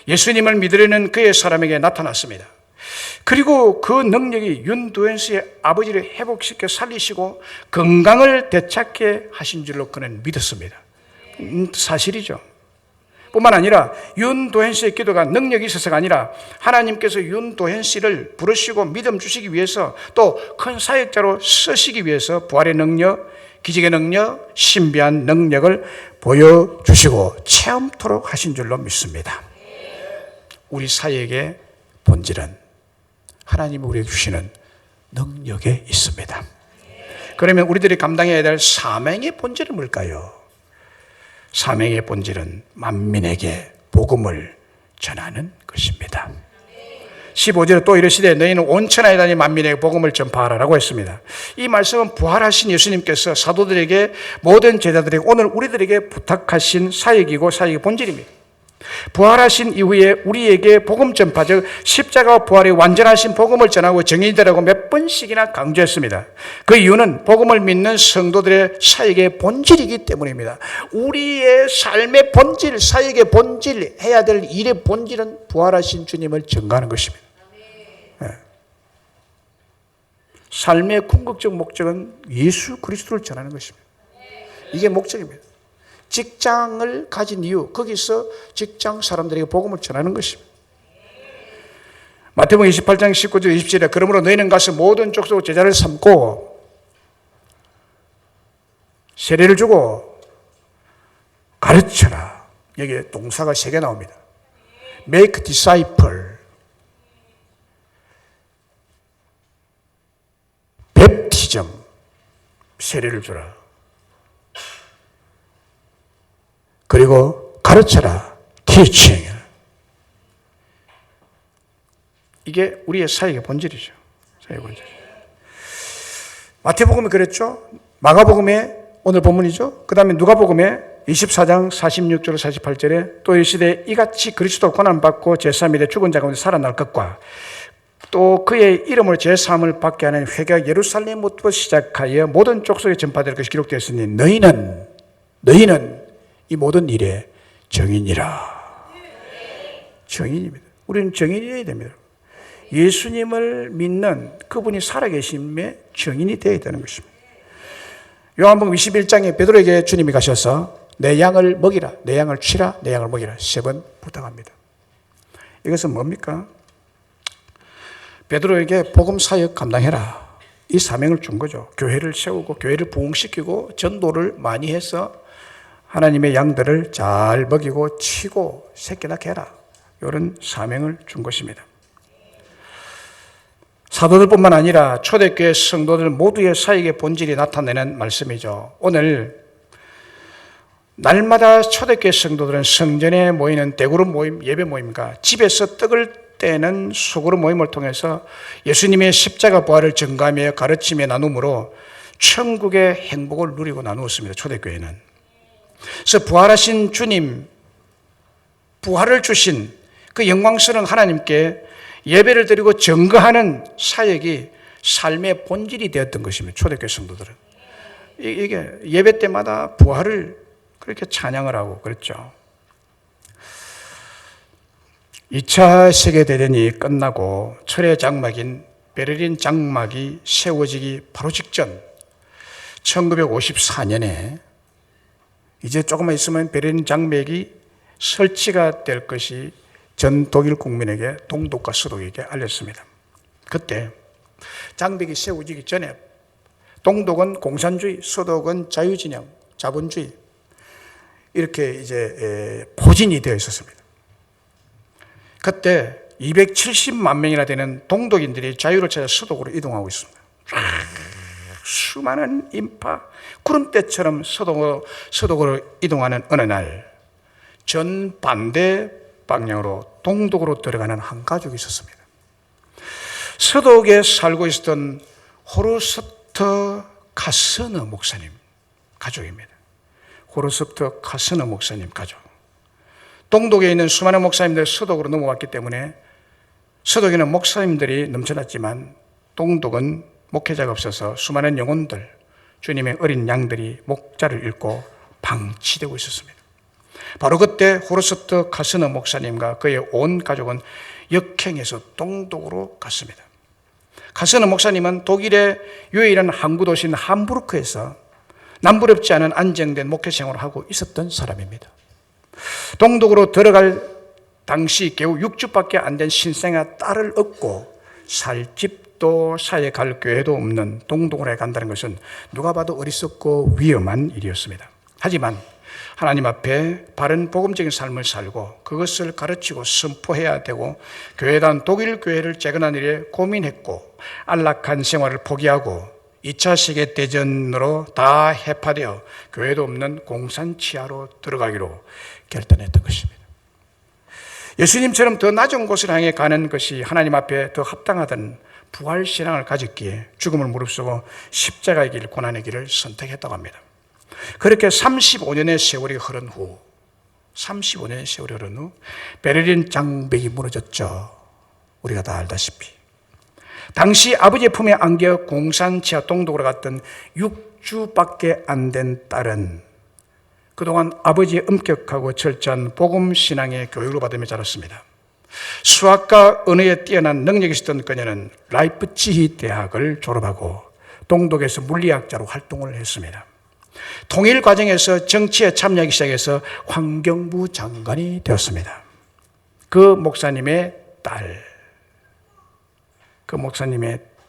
[SPEAKER 1] 예수님을 믿으려는 그의 사람에게 나타났습니다. 그리고 그 능력이 윤도현 씨의 아버지를 회복시켜 살리시고 건강을 되찾게 하신 줄로 그는 믿었습니다. 사실이죠. 뿐만 아니라 윤도현 씨의 기도가 능력이 있어서가 아니라 하나님께서 윤도현 씨를 부르시고 믿음 주시기 위해서 또 큰 사역자로 쓰시기 위해서 부활의 능력, 기적의 능력, 신비한 능력을 보여주시고 체험토록 하신 줄로 믿습니다. 우리 사역의 본질은 하나님이 우리에게 주시는 능력에 있습니다. 그러면 우리들이 감당해야 될 사명의 본질은 뭘까요? 사명의 본질은 만민에게 복음을 전하는 것입니다. 15절에 또 이르시되 너희는 온 천하에 다니 만민에게 복음을 전파하라라고 했습니다. 이 말씀은 부활하신 예수님께서 사도들에게 모든 제자들에게 오늘 우리들에게 부탁하신 사역이고 사역의 본질입니다. 부활하신 이후에 우리에게 복음 전파, 즉 십자가 부활의 완전하신 복음을 전하고 정인이 되라고 몇 번씩이나 강조했습니다. 그 이유는 복음을 믿는 성도들의 사역의 본질이기 때문입니다. 우리의 삶의 본질, 사역의 본질, 해야 될 일의 본질은 부활하신 주님을 전가하는 것입니다. 네. 삶의 궁극적 목적은 예수 그리스도를 전하는 것입니다. 이게 목적입니다. 직장을 가진 이유, 거기서 직장 사람들에게 복음을 전하는 것입니다. 마태복음 28장 19절 27절에 그러므로 너희는 가서 모든 족속 제자를 삼고 세례를 주고 가르쳐라. 여기에 동사가 3개 나옵니다. Make disciple, baptism, 세례를 주라. 그리고 가르쳐라, teaching. 이게 우리의 사역의 본질이죠. 사역의 본질. 마태복음에 그랬죠. 마가복음에 오늘 본문이죠. 그 다음에 누가복음에 24장 46절 48절에 또 이 시대에 이같이 그리스도 고난받고 제3일에 죽은 자 가운데 살아날 것과 또 그의 이름으로 제3을 받게 하는 회개가 예루살렘부터 시작하여 모든 족속에 전파될 것이 기록되어 있으니 너희는 이 모든 일의 정인이라. 정인입니다. 우리는 정인이어야 됩니다. 예수님을 믿는 그분이 살아계심의 정인이 되어야 되는 것입니다. 요한복음 21장에 베드로에게 주님이 가셔서 내 양을 먹이라, 내 양을 치라, 내 양을 먹이라 3번 부탁합니다. 이것은 뭡니까? 베드로에게 복음 사역 감당해라, 이 사명을 준 거죠. 교회를 세우고 교회를 부흥시키고 전도를 많이 해서 하나님의 양들을 잘 먹이고 치고 새끼 낳게 해라, 이런 사명을 준 것입니다. 사도들뿐만 아니라 초대교회 성도들 모두의 사역의 본질이 나타내는 말씀이죠. 오늘 날마다 초대교회 성도들은 성전에 모이는 대그룹 모임, 예배 모임과 집에서 떡을 떼는 소그룹 모임을 통해서 예수님의 십자가 부활을 증거하며 가르치며 나눔으로 천국의 행복을 누리고 나누었습니다. 초대교회는. 그래서 부활하신 주님, 부활을 주신 그 영광스러운 하나님께 예배를 드리고 증거하는 사역이 삶의 본질이 되었던 것입니다. 초대교회 성도들은. 이게 예배 때마다 부활을 그렇게 찬양을 하고 그랬죠. 2차 세계대전이 끝나고 철의 장막인 베를린 장막이 세워지기 바로 직전 1954년에 이제 조금만 있으면 베를린 장막이 설치가 될 것이 전 독일 국민에게 동독과 서독에게 알렸습니다. 그때 장벽이 세워지기 전에 동독은 공산주의, 서독은 자유진영, 자본주의 이렇게 이제 포진이 되어 있었습니다. 그때 270만 명이나 되는 동독인들이 자유를 찾아 서독으로 이동하고 있습니다. 수많은 인파, 구름대처럼 서독으로 이동하는 어느 날 전반대 방향으로 동독으로 들어가는 한 가족이 있었습니다. 서독에 살고 있었던 호르스트 카스너 목사님 가족입니다. 호르스트 카스너 목사님 가족. 동독에 있는 수많은 목사님들이 서독으로 넘어왔기 때문에 서독에는 목사님들이 넘쳐났지만 동독은 목회자가 없어서 수많은 영혼들, 주님의 어린 양들이 목자를 잃고 방치되고 있었습니다. 바로 그때 호르스트 카스너 목사님과 그의 온 가족은 역행해서 동독으로 갔습니다. 카스너 목사님은 독일의 유일한 항구 도시인 함부르크에서 남부럽지 않은 안정된 목회 생활을 하고 있었던 사람입니다. 동독으로 들어갈 당시 겨우 6주밖에 안 된 신생아 딸을 얻고 살 집도 사회 갈 교회도 없는 동독으로 간다는 것은 누가 봐도 어리석고 위험한 일이었습니다. 하지만 하나님 앞에 바른 복음적인 삶을 살고 그것을 가르치고 선포해야 되고 교회단 독일 교회를 재건하는 일에 고민했고 안락한 생활을 포기하고 2차 세계대전으로 다 해파되어 교회도 없는 공산 치하로 들어가기로 결단했던 것입니다. 예수님처럼 더 낮은 곳을 향해 가는 것이 하나님 앞에 더 합당하던 부활신앙을 가졌기에 죽음을 무릅쓰고 십자가의 길, 고난의 길을 선택했다고 합니다. 그렇게 35년의 세월이 흐른 후 베를린 장벽이 무너졌죠. 우리가 다 알다시피 당시 아버지의 품에 안겨 공산 치하 동독으로 갔던 6주밖에 안 된 딸은 그동안 아버지의 엄격하고 철저한 복음 신앙의 교육을 받으며 자랐습니다. 수학과 언어에 뛰어난 능력이 있었던 그녀는 라이프치히 대학을 졸업하고 동독에서 물리학자로 활동을 했습니다. 통일 과정에서 정치에 참여하기 시작해서 환경부 장관이 되었습니다. 그 목사님의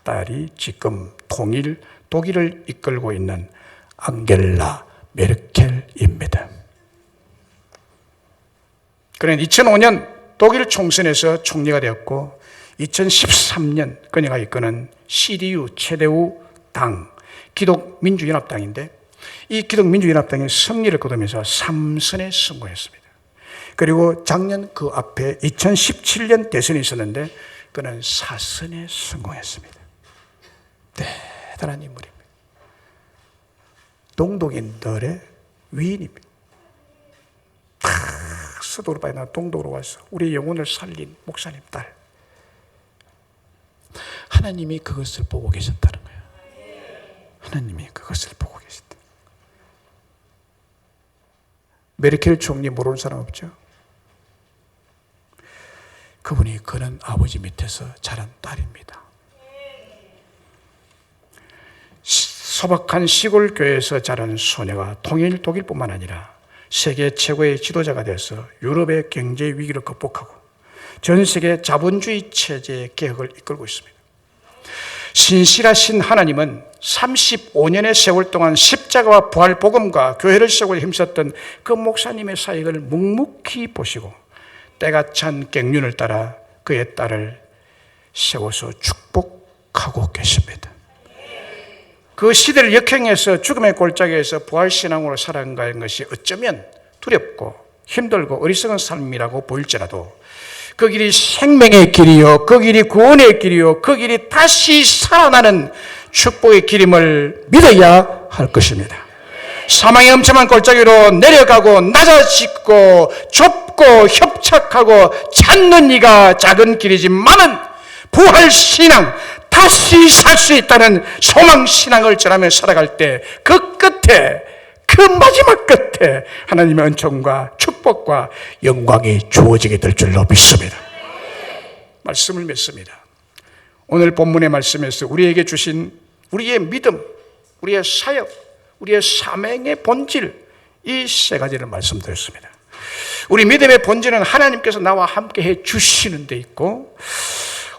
[SPEAKER 1] 딸이 지금 통일 독일을 이끌고 있는 앙겔라 메르켈입니다. 그는 2005년 독일 총선에서 총리가 되었고 2013년 그녀가 이끄는 CDU 최대우 당 기독민주연합당인데 이 기독민주연합당이 승리를 거두면서 3선에 성공했습니다. 그리고 작년 그 앞에 2017년 대선이 있었는데 그는 4선에 성공했습니다. 대단한 인물입니다. 동독인들의 위인입니다. 다 서도로 빠져나 동독으로 와서 우리의 영혼을 살린 목사님 딸. 하나님이 그것을 보고 계셨다는 거예요. 하나님이 그것을 보고 계셨다. 메르켈 총리 모르는 사람 없죠? 그는 아버지 밑에서 자란 딸입니다. 소박한 시골 교회에서 자란 소녀가 통일 독일뿐만 아니라 세계 최고의 지도자가 되어서 유럽의 경제 위기를 극복하고 전 세계 자본주의 체제의 개혁을 이끌고 있습니다. 신실하신 하나님은 35년의 세월 동안 십자가와 부활 복음과 교회를 세우고 힘썼던 그 목사님의 사역을 묵묵히 보시고 때가 찬 갱륜을 따라 그의 딸을 세워서 축복하고 계십니다. 그 시대를 역행해서 죽음의 골짜기에서 부활신앙으로 살아가는 것이 어쩌면 두렵고 힘들고 어리석은 삶이라고 보일지라도 그 길이 생명의 길이요, 그 길이 구원의 길이요, 그 길이 다시 살아나는 축복의 길임을 믿어야 할 것입니다. 사망의 엄청난 골짜기로 내려가고 낮아지고 좁고 협착하고 찾는 이가 작은 길이지만은 부활신앙, 다시 살 수 있다는 소망신앙을 전하며 살아갈 때 그 끝에, 그 마지막 끝에 하나님의 은총과 축복과 영광이 주어지게 될 줄로 믿습니다. 말씀을 믿습니다. 오늘 본문의 말씀에서 우리에게 주신 우리의 믿음, 우리의 사역, 우리의 사명의 본질, 이 세 가지를 말씀드렸습니다. 우리 믿음의 본질은 하나님께서 나와 함께 해 주시는 데 있고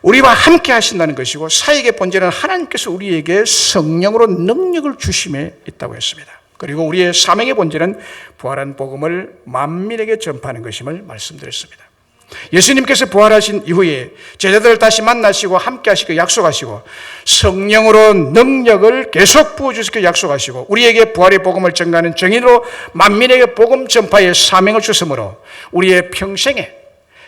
[SPEAKER 1] 우리와 함께 하신다는 것이고 사역의 본질은 하나님께서 우리에게 성령으로 능력을 주심에 있다고 했습니다. 그리고 우리의 사명의 본질은 부활한 복음을 만민에게 전파하는 것임을 말씀드렸습니다. 예수님께서 부활하신 이후에 제자들을 다시 만나시고 함께 하시고 약속하시고 성령으로 능력을 계속 부어주시고 약속하시고 우리에게 부활의 복음을 전가하는 증인으로 만민에게 복음 전파의 사명을 주심으로 우리의 평생에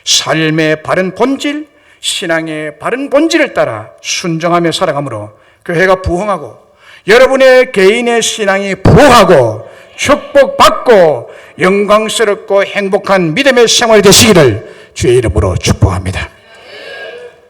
[SPEAKER 1] 삶의 바른 본질, 신앙의 바른 본질을 따라 순종하며 살아가므로 교회가 부흥하고 여러분의 개인의 신앙이 부흥하고 축복받고 영광스럽고 행복한 믿음의 생활이 되시기를 주의 이름으로 축복합니다.